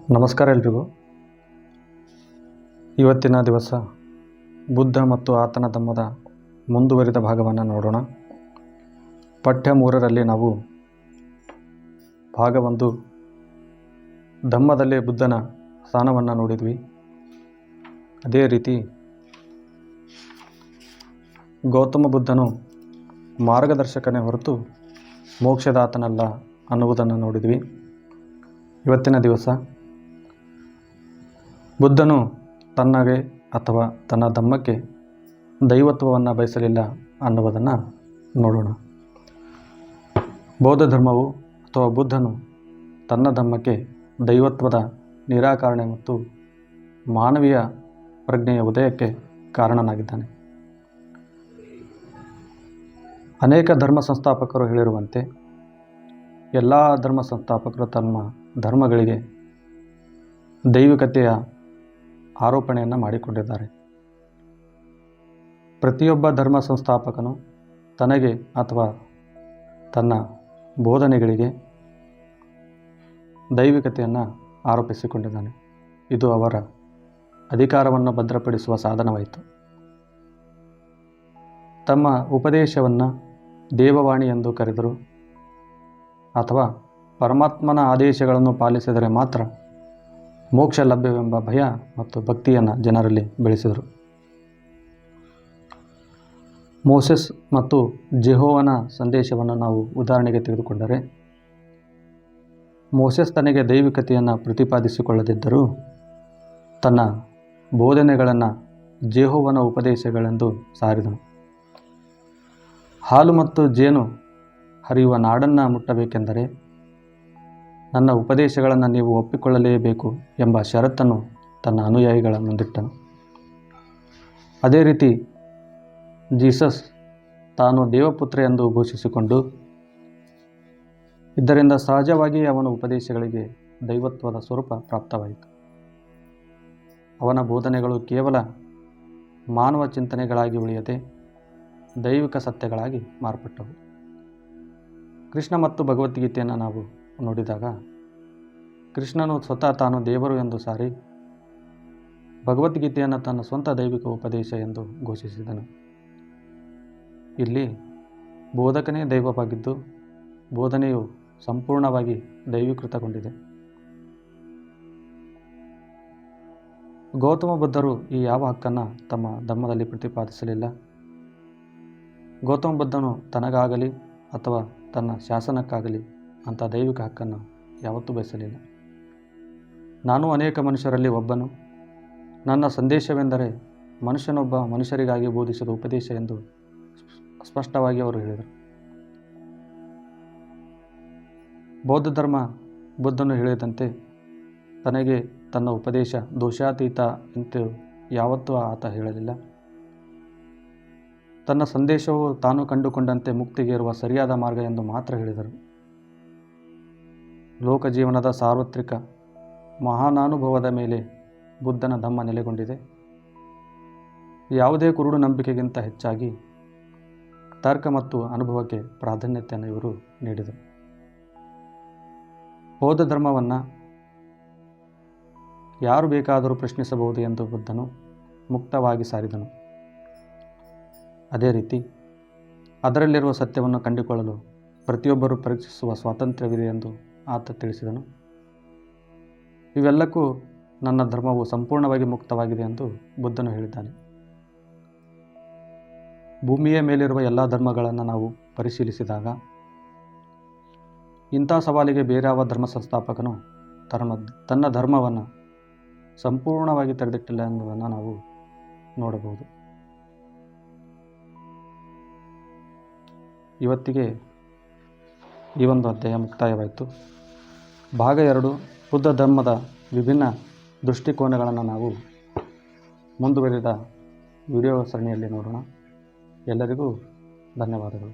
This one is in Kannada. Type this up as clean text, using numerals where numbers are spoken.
ನಮಸ್ಕಾರ ಎಲ್ರಿಗೂ. ಇವತ್ತಿನ ದಿವಸ ಬುದ್ಧ ಮತ್ತು ಆತನ ಧಮ್ಮದ ಮುಂದುವರಿದ ಭಾಗವನ್ನು ನೋಡೋಣ. ಪಠ್ಯ 3ರಲ್ಲಿ ನಾವು ಭಾಗ 1 ಧಮ್ಮದಲ್ಲಿ ಬುದ್ಧನ ಸ್ಥಾನವನ್ನು ನೋಡಿದ್ವಿ. ಅದೇ ರೀತಿ ಗೌತಮ ಬುದ್ಧನು ಮಾರ್ಗದರ್ಶಕನೇ ಹೊರತು ಮೋಕ್ಷದಾತನಲ್ಲ ಅನ್ನುವುದನ್ನು ನೋಡಿದ್ವಿ. ಇವತ್ತಿನ ದಿವಸ ಬುದ್ಧನು ತನ್ನಗೆ ಅಥವಾ ತನ್ನ ಧಮ್ಮಕ್ಕೆ ದೈವತ್ವವನ್ನು ಬಯಸಲಿಲ್ಲ ಅನ್ನುವುದನ್ನು ನೋಡೋಣ. ಬೌದ್ಧ ಧರ್ಮವು ಅಥವಾ ಬುದ್ಧನು ತನ್ನ ಧಮ್ಮಕ್ಕೆ ದೈವತ್ವದ ನಿರಾಕರಣೆ ಮತ್ತು ಮಾನವೀಯ ಪ್ರಜ್ಞೆಯ ಉದಯಕ್ಕೆ ಕಾರಣನಾಗಿದ್ದಾನೆ. ಅನೇಕ ಧರ್ಮ ಸಂಸ್ಥಾಪಕರು ಹೇಳಿರುವಂತೆ ಎಲ್ಲ ಧರ್ಮ ಸಂಸ್ಥಾಪಕರು ತಮ್ಮ ಧರ್ಮಗಳಿಗೆ ದೈವಿಕತೆಯ ಆರೋಪಣೆಯನ್ನು ಮಾಡಿಕೊಂಡಿದ್ದಾರೆ. ಪ್ರತಿಯೊಬ್ಬ ಧರ್ಮ ಸಂಸ್ಥಾಪಕನು ತನಗೆ ಅಥವಾ ತನ್ನ ಬೋಧನೆಗಳಿಗೆ ದೈವಿಕತೆಯನ್ನು ಆರೋಪಿಸಿಕೊಂಡಿದ್ದಾನೆ. ಇದು ಅವರ ಅಧಿಕಾರವನ್ನು ಭದ್ರಪಡಿಸುವ ಸಾಧನವಾಯಿತು. ತಮ್ಮ ಉಪದೇಶವನ್ನು ದೇವವಾಣಿ ಎಂದು ಕರೆದರು ಅಥವಾ ಪರಮಾತ್ಮನ ಆದೇಶಗಳನ್ನು ಪಾಲಿಸಿದರೆ ಮಾತ್ರ ಮೋಕ್ಷ ಲಭ್ಯವೆಂಬ ಭಯ ಮತ್ತು ಭಕ್ತಿಯನ್ನು ಜನರಲ್ಲಿ ಬೆಳೆಸಿದರು. ಮೋಸೆಸ್ ಮತ್ತು ಜೆಹೋವನ ಸಂದೇಶವನ್ನು ನಾವು ಉದಾಹರಣೆಗೆ ತೆಗೆದುಕೊಂಡರೆ, ಮೋಸೆಸ್ ತನಗೆ ದೈವಿಕತೆಯನ್ನು ಪ್ರತಿಪಾದಿಸಿಕೊಳ್ಳದಿದ್ದರೂ ತನ್ನ ಬೋಧನೆಗಳನ್ನು ಜೆಹೋವನ ಉಪದೇಶಗಳೆಂದು ಸಾರಿದನು. ಹಾಲು ಮತ್ತು ಜೇನು ಹರಿಯುವ ನಾಡನ್ನು ಮುಟ್ಟಬೇಕೆಂದರೆ ನನ್ನ ಉಪದೇಶಗಳನ್ನು ನೀವು ಒಪ್ಪಿಕೊಳ್ಳಲೇಬೇಕು ಎಂಬ ಷರತ್ತನ್ನು ತನ್ನ ಅನುಯಾಯಿಗಳ ಮುಂದಿಟ್ಟನು. ಅದೇ ರೀತಿ ಜೀಸಸ್ ತಾನು ದೇವಪುತ್ರ ಎಂದು ಘೋಷಿಸಿಕೊಂಡು ಇದರಿಂದ ಸಹಜವಾಗಿ ಅವನ ಉಪದೇಶಗಳಿಗೆ ದೈವತ್ವದ ಸ್ವರೂಪ ಪ್ರಾಪ್ತವಾಯಿತು. ಅವನ ಬೋಧನೆಗಳು ಕೇವಲ ಮಾನವ ಚಿಂತನೆಗಳಾಗಿ ಉಳಿಯದೆ ದೈವಿಕ ಸತ್ಯಗಳಾಗಿ ಮಾರ್ಪಟ್ಟವು. ಕೃಷ್ಣ ಮತ್ತು ಭಗವದ್ಗೀತೆಯನ್ನು ನಾವು ನೋಡಿದಾಗ ಕೃಷ್ಣನು ಸ್ವತಃ ತಾನು ದೇವರು ಎಂದು ಸಾರಿ ಭಗವದ್ಗೀತೆಯನ್ನು ತನ್ನ ಸ್ವಂತ ದೈವಿಕ ಉಪದೇಶ ಎಂದು ಘೋಷಿಸಿದನು. ಇಲ್ಲಿ ಬೋಧಕನೇ ದೈವವಾಗಿದ್ದು ಬೋಧನೆಯು ಸಂಪೂರ್ಣವಾಗಿ ದೈವೀಕೃತಗೊಂಡಿದೆ. ಗೌತಮ ಬುದ್ಧರು ಈ ಯಾವ ಹಕ್ಕನ್ನು ತಮ್ಮ ಧಮ್ಮದಲ್ಲಿ ಪ್ರತಿಪಾದಿಸಲಿಲ್ಲ. ಗೌತಮ ಬುದ್ಧನು ತನಗಾಗಲಿ ಅಥವಾ ತನ್ನ ಶಾಸನಕ್ಕಾಗಲಿ ಅಂಥ ದೈವಿಕ ಹಕ್ಕನ್ನು ಯಾವತ್ತೂ ಬಯಸಲಿಲ್ಲ. ನಾನು ಅನೇಕ ಮನುಷ್ಯರಲ್ಲಿ ಒಬ್ಬನು, ನನ್ನ ಸಂದೇಶವೆಂದರೆ ಮನುಷ್ಯನೊಬ್ಬ ಮನುಷ್ಯರಿಗಾಗಿ ಬೋಧಿಸಿದ ಉಪದೇಶ ಎಂದು ಸ್ಪಷ್ಟವಾಗಿ ಅವರು ಹೇಳಿದರು. ಬೌದ್ಧ ಧರ್ಮ ಬುದ್ಧನು ಹೇಳಿದಂತೆ ತನಗೆ ತನ್ನ ಉಪದೇಶ ದೋಷಾತೀತ ಎಂದು ಯಾವತ್ತೂ ಆತ ಹೇಳಲಿಲ್ಲ. ತನ್ನ ಸಂದೇಶವು ತಾನು ಕಂಡುಕೊಂಡಂತೆ ಮುಕ್ತಿಗೆ ಇರುವ ಸರಿಯಾದ ಮಾರ್ಗ ಎಂದು ಮಾತ್ರ ಹೇಳಿದರು. ಲೋಕಜೀವನದ ಸಾರ್ವತ್ರಿಕ ಮಹಾನಾನುಭವದ ಮೇಲೆ ಬುದ್ಧನ ಧಮ್ಮ ನೆಲೆಗೊಂಡಿದೆ. ಯಾವುದೇ ಕುರುಡು ನಂಬಿಕೆಗಿಂತ ಹೆಚ್ಚಾಗಿ ತರ್ಕ ಮತ್ತು ಅನುಭವಕ್ಕೆ ಪ್ರಾಧಾನ್ಯತೆಯನ್ನು ಇವರು ನೀಡಿದರು. ಬೌದ್ಧ ಧರ್ಮವನ್ನು ಯಾರು ಬೇಕಾದರೂ ಪ್ರಶ್ನಿಸಬಹುದು ಎಂದು ಬುದ್ಧನು ಮುಕ್ತವಾಗಿ ಸಾರಿದನು. ಅದೇ ರೀತಿ ಅದರಲ್ಲಿರುವ ಸತ್ಯವನ್ನು ಕಂಡುಕೊಳ್ಳಲು ಪ್ರತಿಯೊಬ್ಬರೂ ಪರೀಕ್ಷಿಸುವ ಸ್ವಾತಂತ್ರ್ಯವಿದೆ ಎಂದು ಆತ ತಿಳಿಸಿದನು. ಇವೆಲ್ಲಕ್ಕೂ ನನ್ನ ಧರ್ಮವು ಸಂಪೂರ್ಣವಾಗಿ ಮುಕ್ತವಾಗಿದೆ ಎಂದು ಬುದ್ಧನು ಹೇಳಿದ್ದಾನೆ. ಭೂಮಿಯ ಮೇಲಿರುವ ಎಲ್ಲ ಧರ್ಮಗಳನ್ನು ನಾವು ಪರಿಶೀಲಿಸಿದಾಗ ಇಂಥ ಸವಾಲಿಗೆ ಬೇರ್ಯಾವ ಧರ್ಮ ಸಂಸ್ಥಾಪಕನು ತನ್ನ ಧರ್ಮವನ್ನು ಸಂಪೂರ್ಣವಾಗಿ ತೆರೆದಿಟ್ಟಿಲ್ಲ ಎನ್ನುವುದನ್ನು ನಾವು ನೋಡಬಹುದು. ಇವತ್ತಿಗೆ ಈ ಒಂದು ಅಧ್ಯಾಯ ಮುಕ್ತಾಯವಾಯಿತು. ಭಾಗ 2 ಬುದ್ಧ ಧರ್ಮದ ವಿಭಿನ್ನ ದೃಷ್ಟಿಕೋನಗಳನ್ನು ನಾವು ಮುಂದುವರಿದ ವಿಡಿಯೋ ಸರಣಿಯಲ್ಲಿ ನೋಡೋಣ. ಎಲ್ಲರಿಗೂ ಧನ್ಯವಾದಗಳು.